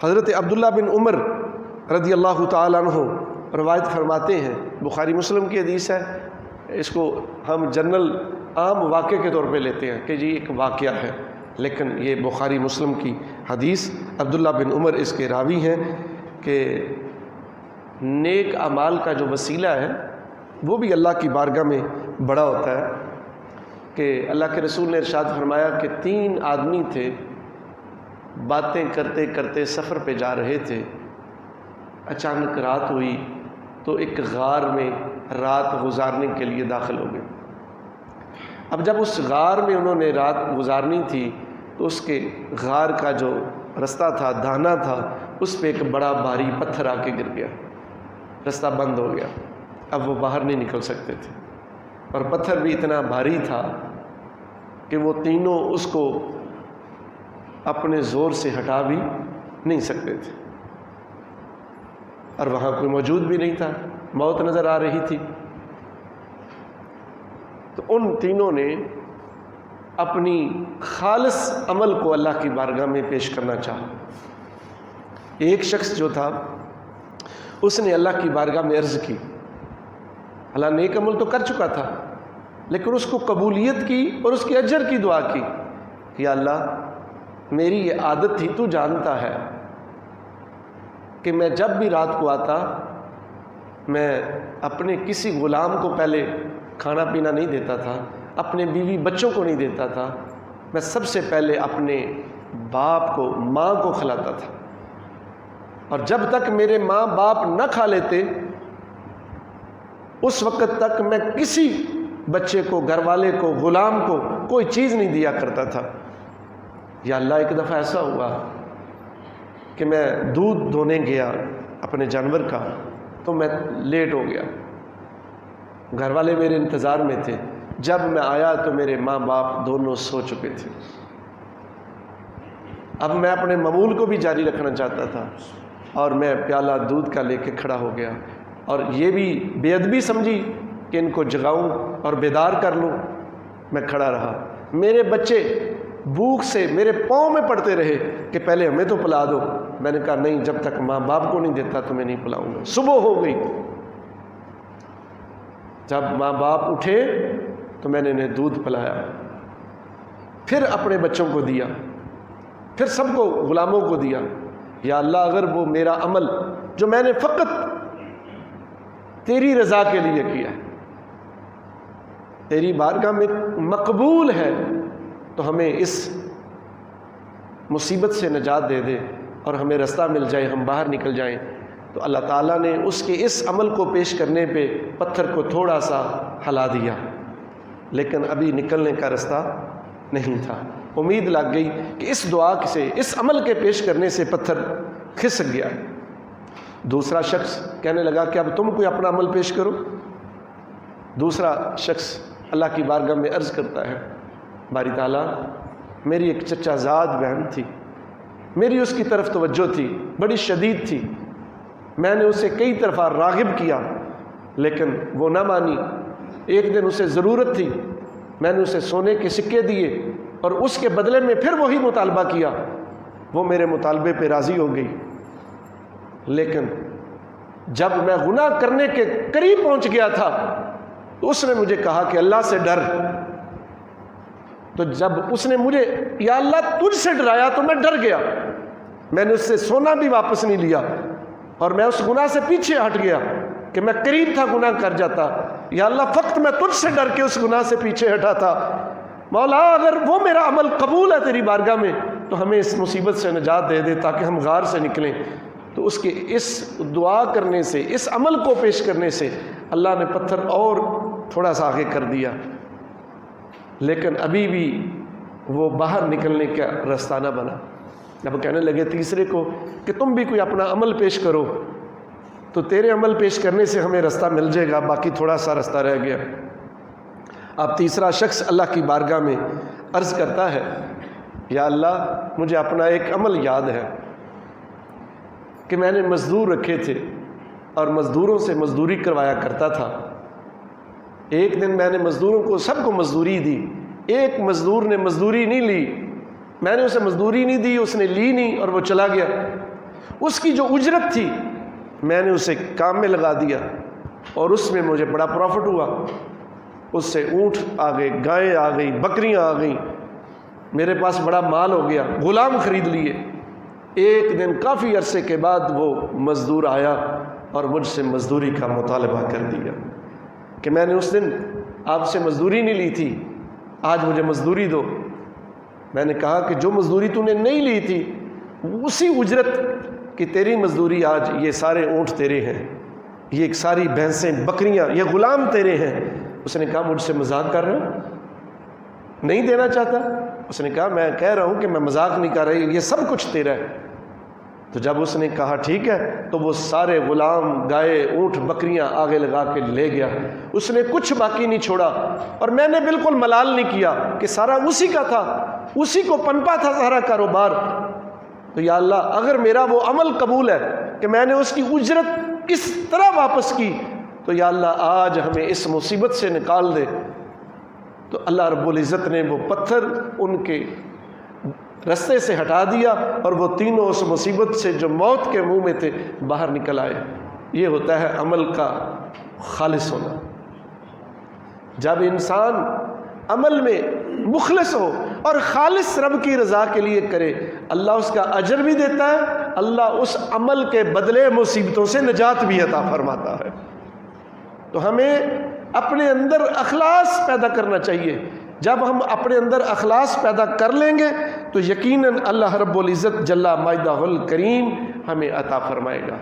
حضرت عبداللہ بن عمر رضی اللہ تعالیٰ عنہ روایت فرماتے ہیں، بخاری مسلم کی حدیث ہے، اس کو ہم جنرل عام واقعے کے طور پہ لیتے ہیں کہ جی ایک واقعہ ہے، لیکن یہ بخاری مسلم کی حدیث، عبداللہ بن عمر اس کے راوی ہیں، کہ نیک اعمال کا جو وسیلہ ہے وہ بھی اللہ کی بارگاہ میں بڑا ہوتا ہے۔ کہ اللہ کے رسول نے ارشاد فرمایا کہ 3 آدمی تھے، باتیں کرتے کرتے سفر پہ جا رہے تھے، اچانک رات ہوئی تو ایک غار میں رات گزارنے کے لیے داخل ہو گئے۔ اب جب اس غار میں انہوں نے رات گزارنی تھی تو اس کے غار کا جو رستہ تھا، دھانا تھا، اس پہ ایک بڑا بھاری پتھر آ کے گر گیا، رستہ بند ہو گیا، اب وہ باہر نہیں نکل سکتے تھے، اور پتھر بھی اتنا بھاری تھا کہ وہ تینوں اس کو اپنے زور سے ہٹا بھی نہیں سکتے تھے، اور وہاں کوئی موجود بھی نہیں تھا، موت نظر آ رہی تھی۔ تو ان تینوں نے اپنی خالص عمل کو اللہ کی بارگاہ میں پیش کرنا چاہا۔ ایک شخص جو تھا اس نے اللہ کی بارگاہ میں عرض کی، اللہ نیک عمل تو کر چکا تھا لیکن اس کو قبولیت کی اور اس کے اجر کی دعا کی، یا اللہ میری یہ عادت تھی، تو جانتا ہے کہ میں جب بھی رات کو آتا میں اپنے کسی غلام کو پہلے کھانا پینا نہیں دیتا تھا، اپنے بیوی بچوں کو نہیں دیتا تھا، میں سب سے پہلے اپنے باپ کو، ماں کو کھلاتا تھا، اور جب تک میرے ماں باپ نہ کھا لیتے اس وقت تک میں کسی بچے کو، گھر والے کو، غلام کو کوئی چیز نہیں دیا کرتا تھا۔ یا اللہ ایک دفعہ ایسا ہوا کہ میں دودھ دھونے گیا اپنے جانور کا، تو میں لیٹ ہو گیا، گھر والے میرے انتظار میں تھے، جب میں آیا تو میرے ماں باپ دونوں سو چکے تھے۔ اب میں اپنے معمول کو بھی جاری رکھنا چاہتا تھا، اور میں پیالہ دودھ کا لے کے کھڑا ہو گیا، اور یہ بھی بے ادبی سمجھی کہ ان کو جگاؤں اور بیدار کر لوں، میں کھڑا رہا، میرے بچے بھوک سے میرے پاؤں میں پڑتے رہے کہ پہلے ہمیں تو پلا دو، میں نے کہا نہیں، جب تک ماں باپ کو نہیں دیتا تو میں نہیں پلاؤں گا۔ صبح ہو گئی، جب ماں باپ اٹھے تو میں نے انہیں دودھ پلایا، پھر اپنے بچوں کو دیا، پھر سب کو، غلاموں کو دیا۔ یا اللہ اگر وہ میرا عمل جو میں نے فقط تیری رضا کے لیے کیا ہے، تیری بارگاہ میں مقبول ہے، تو ہمیں اس مصیبت سے نجات دے دے اور ہمیں رستہ مل جائے، ہم باہر نکل جائیں۔ تو اللہ تعالیٰ نے اس کے اس عمل کو پیش کرنے پہ پتھر کو تھوڑا سا ہلا دیا، لیکن ابھی نکلنے کا رستہ نہیں تھا۔ امید لگ گئی کہ اس دعا سے، اس عمل کے پیش کرنے سے پتھر کھسک گیا۔ دوسرا شخص کہنے لگا کہ اب تم کوئی اپنا عمل پیش کرو۔ دوسرا شخص اللہ کی بارگاہ میں عرض کرتا ہے، باری تعالیٰ میری ایک چچا زاد بہن تھی، میری اس کی طرف توجہ تھی، بڑی شدید تھی، میں نے اسے کئی طرح راغب کیا لیکن وہ نہ مانی۔ ایک دن اسے ضرورت تھی، میں نے اسے سونے کے سکے دیے اور اس کے بدلے میں پھر وہی مطالبہ کیا، وہ میرے مطالبے پہ راضی ہو گئی، لیکن جب میں گناہ کرنے کے قریب پہنچ گیا تھا تو اس نے مجھے کہا کہ اللہ سے ڈر۔ تو جب اس نے مجھے یا اللہ تجھ سے ڈرایا تو میں ڈر گیا، میں نے اس سے سونا بھی واپس نہیں لیا، اور میں اس گناہ سے پیچھے ہٹ گیا کہ میں قریب تھا گناہ کر جاتا۔ یا اللہ فقط میں تجھ سے ڈر کے اس گناہ سے پیچھے ہٹا تھا، مولا اگر وہ میرا عمل قبول ہے تیری بارگاہ میں تو ہمیں اس مصیبت سے نجات دے دے تاکہ ہم غار سے نکلیں۔ تو اس کے اس دعا کرنے سے، اس عمل کو پیش کرنے سے اللہ نے پتھر اور تھوڑا سا آگے کر دیا، لیکن ابھی بھی وہ باہر نکلنے کا راستہ نہ بنا۔ اب کہنے لگے تیسرے کو کہ تم بھی کوئی اپنا عمل پیش کرو، تو تیرے عمل پیش کرنے سے ہمیں راستہ مل جائے گا، باقی تھوڑا سا راستہ رہ گیا۔ اب تیسرا شخص اللہ کی بارگاہ میں عرض کرتا ہے، یا اللہ مجھے اپنا ایک عمل یاد ہے کہ میں نے مزدور رکھے تھے اور مزدوروں سے مزدوری کروایا کرتا تھا۔ ایک دن میں نے مزدوروں کو سب کو مزدوری دی، ایک مزدور نے مزدوری نہیں لی، میں نے اسے مزدوری نہیں دی، اس نے لی نہیں اور وہ چلا گیا۔ اس کی جو اجرت تھی میں نے اسے کام میں لگا دیا اور اس میں مجھے بڑا پروفٹ ہوا. اس سے اونٹ آ گئے، گائیں آ گئی، بکریاں آ گئیں، میرے پاس بڑا مال ہو گیا، غلام خرید لیے. ایک دن کافی عرصے کے بعد وہ مزدور آیا اور مجھ سے مزدوری کا مطالبہ کر دیا کہ میں نے اس دن آپ سے مزدوری نہیں لی تھی، آج مجھے مزدوری دو. میں نے کہا کہ جو مزدوری تو نے نہیں لی تھی اسی اجرت کہ تیری مزدوری آج یہ سارے اونٹ تیرے ہیں، یہ ساری بھینسیں بکریاں یہ غلام تیرے ہیں. اس نے کہا مجھ سے مذاق کر رہے ہو، نہیں دینا چاہتا؟ اس نے کہا میں کہہ رہا ہوں کہ میں مذاق نہیں کر رہی، یہ سب کچھ تیرا ہے. تو جب اس نے کہا ٹھیک ہے تو وہ سارے غلام گائے اونٹ بکریاں آگے لگا کے لے گیا. اس نے کچھ باقی نہیں چھوڑا اور میں نے بالکل ملال نہیں کیا کہ سارا اسی کا تھا، اسی کو پنپا تھا سارا کاروبار. تو یا اللہ اگر میرا وہ عمل قبول ہے کہ میں نے اس کی اجرت اس طرح واپس کی تو یا اللہ آج ہمیں اس مصیبت سے نکال دے. تو اللہ رب العزت نے وہ پتھر ان کے رستے سے ہٹا دیا اور وہ تینوں اس مصیبت سے جو موت کے منہ میں تھے باہر نکل آئے. یہ ہوتا ہے عمل کا خالص ہونا. جب انسان عمل میں مخلص ہو اور خالص رب کی رضا کے لیے کرے، اللہ اس کا اجر بھی دیتا ہے، اللہ اس عمل کے بدلے مصیبتوں سے نجات بھی عطا فرماتا ہے. تو ہمیں اپنے اندر اخلاص پیدا کرنا چاہیے. جب ہم اپنے اندر اخلاص پیدا کر لیں گے تو یقیناً اللہ رب العزت جل مجدہ الکریم ہمیں عطا فرمائے گا.